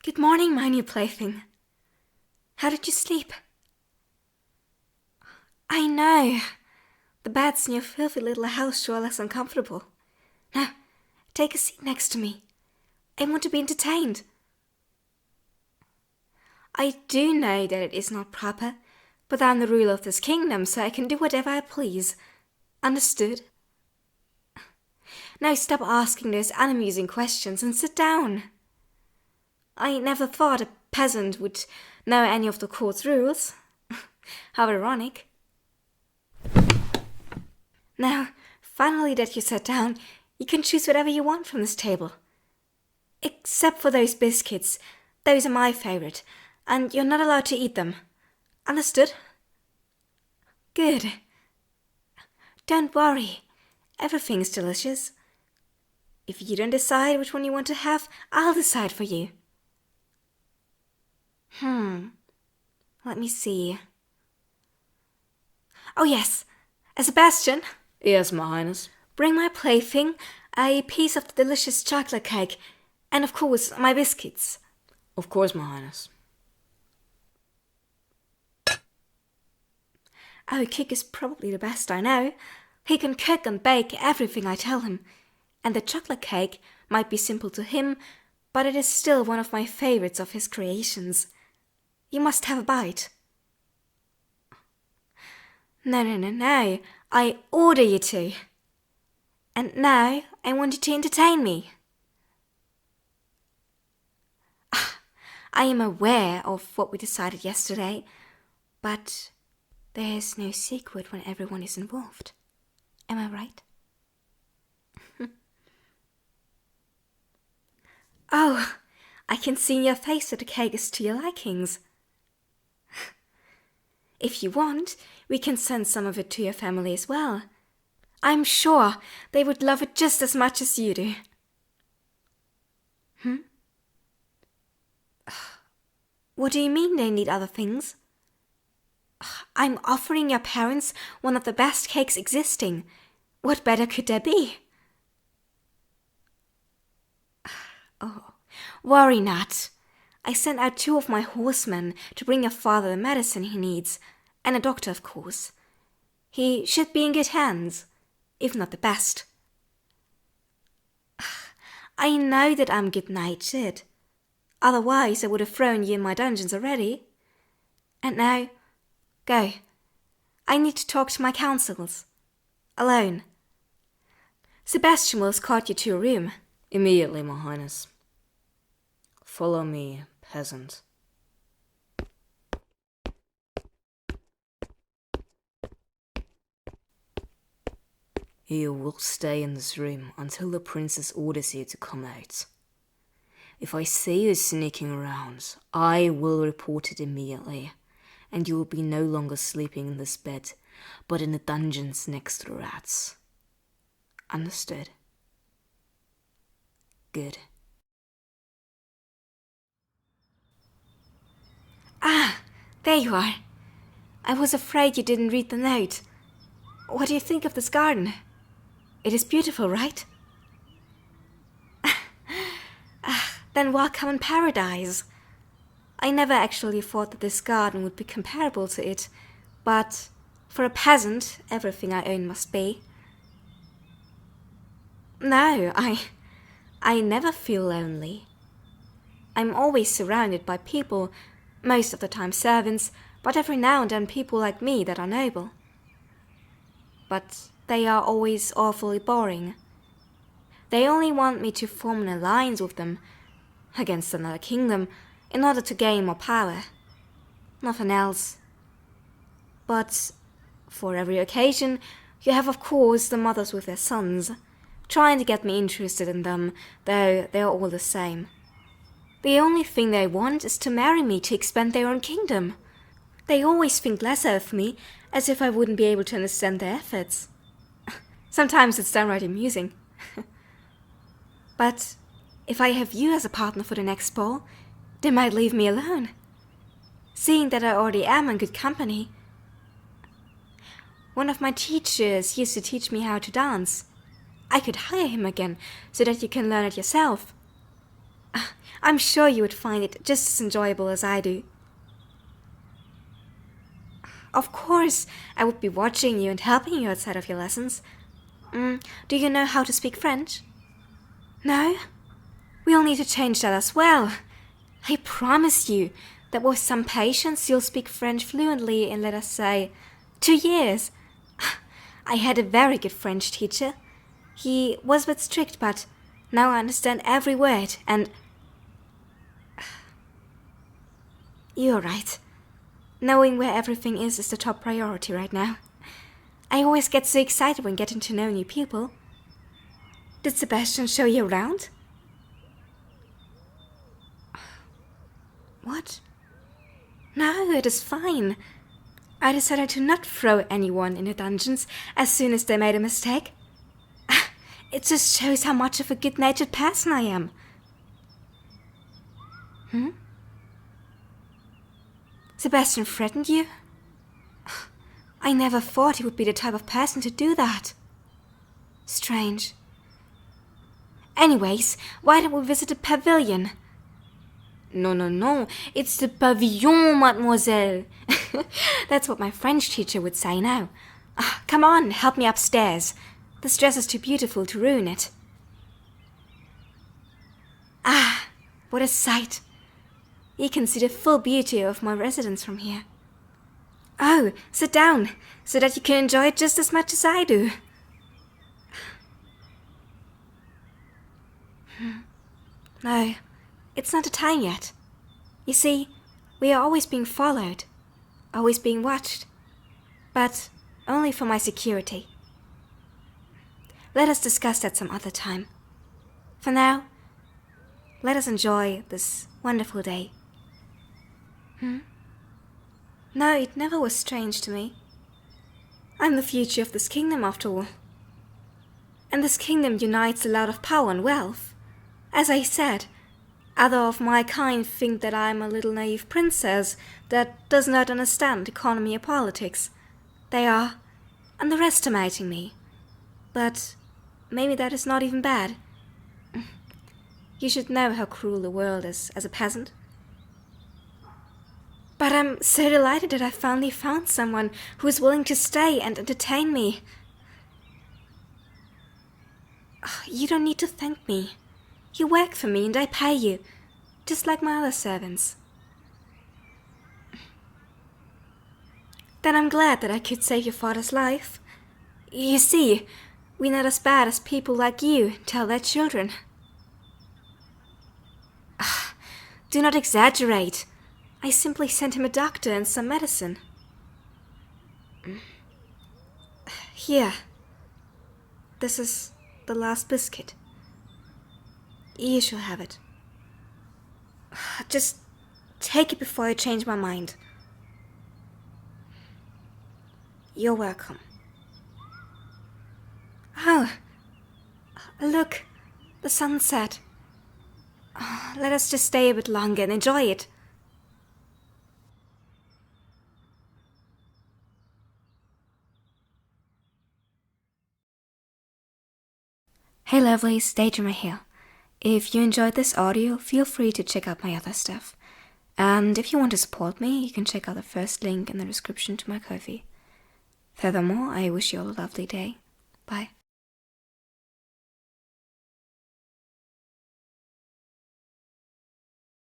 Good morning, my new plaything. How did you sleep? I know. The beds in your filthy little house sure less uncomfortable. Now, take a seat next to me. I want to be entertained. I do know that it is not proper, but I'm the ruler of this kingdom, so I can do whatever I please. Understood? Now stop asking those unamusing questions and sit down. I never thought a peasant would know any of the court's rules. How ironic. Now, finally that you sat down, you can choose whatever you want from this table. Except for those biscuits. Those are my favorite, and you're not allowed to eat them. Understood? Good. Don't worry. Everything's delicious. If you don't decide which one you want to have, I'll decide for you. Let me see. Oh yes, Sebastian. Yes, my highness. Bring my plaything a piece of the delicious chocolate cake, and of course my biscuits. Of course, my highness. Our cook is probably the best I know. He can cook and bake everything I tell him, and the chocolate cake might be simple to him, but it is still one of my favorites of his creations. You must have a bite. No. I order you to. And now I want you to entertain me. I am aware of what we decided yesterday, but there is no secret when everyone is involved. Am I right? Oh, I can see in your face that the cake is to your likings. If you want, we can send some of it to your family as well. I'm sure they would love it just as much as you do. What do you mean they need other things? I'm offering your parents one of the best cakes existing. What better could there be? Oh, worry not. I sent out 2 of my horsemen to bring your father the medicine he needs, and a doctor, of course. He should be in good hands, if not the best. I know that I'm good-natured. Otherwise I would have thrown you in my dungeons already. And now, go. I need to talk to my councils. Alone. Sebastian will escort you to your room. Immediately, my highness. Follow me, peasant. You will stay in this room until the princess orders you to come out. If I see you sneaking around, I will report it immediately, and you will be no longer sleeping in this bed, but in the dungeons next to the rats. Understood? Good. Ah, there you are. I was afraid you didn't read the note. What do you think of this garden? It is beautiful, right? Then welcome in paradise. I never actually thought that this garden would be comparable to it, but for a peasant, everything I own must be. No, I never feel lonely. I'm always surrounded by people, most of the time servants, but every now and then people like me that are noble. But they are always awfully boring. They only want me to form an alliance with them, against another kingdom, in order to gain more power. Nothing else. But for every occasion, you have of course the mothers with their sons, trying to get me interested in them, though they are all the same. The only thing they want is to marry me to expand their own kingdom. They always think lesser of me, as if I wouldn't be able to understand their efforts. Sometimes it's downright amusing. But if I have you as a partner for the next ball, they might leave me alone. Seeing that I already am in good company. One of my teachers used to teach me how to dance. I could hire him again, so that you can learn it yourself. I'm sure you would find it just as enjoyable as I do. Of course, I would be watching you and helping you outside of your lessons. Do you know how to speak French? No? We'll need to change that as well. I promise you that with some patience you'll speak French fluently in, let us say, 2 years. I had a very good French teacher. He was a bit strict, but now I understand every word and... You're right. Knowing where everything is the top priority right now. I always get so excited when getting to know new people. Did Sebastian show you around? What? No, it is fine. I decided to not throw anyone in the dungeons as soon as they made a mistake. It just shows how much of a good-natured person I am. Sebastian threatened you? I never thought he would be the type of person to do that. Strange. Anyways, why don't we visit the pavilion? No, it's the pavillon, mademoiselle. That's what my French teacher would say now. Come on, help me upstairs. This dress is too beautiful to ruin it. What a sight. You can see the full beauty of my residence from here. Oh, sit down, so that you can enjoy it just as much as I do. No, it's not the time yet. You see, we are always being followed, always being watched, but only for my security. Let us discuss that some other time. For now, let us enjoy this wonderful day. No, it never was strange to me. I'm the future of this kingdom, after all. And this kingdom unites a lot of power and wealth. As I said, other of my kind think that I'm a little naive princess that does not understand economy or politics. They are underestimating me. But maybe that is not even bad. You should know how cruel the world is as a peasant. But I'm so delighted that I finally found someone who is willing to stay and entertain me. You don't need to thank me. You work for me and I pay you, just like my other servants. Then I'm glad that I could save your father's life. You see, we're not as bad as people like you tell their children. Do not exaggerate. I simply sent him a doctor and some medicine. Here. This is the last biscuit. You shall have it. Just take it before I change my mind. You're welcome. Oh, look, the sunset. Let us just stay a bit longer and enjoy it. Hey lovelies, Daydreamer here. If you enjoyed this audio, feel free to check out my other stuff. And if you want to support me, you can check out the first link in the description to my Ko-fi. Furthermore, I wish you all a lovely day. Bye.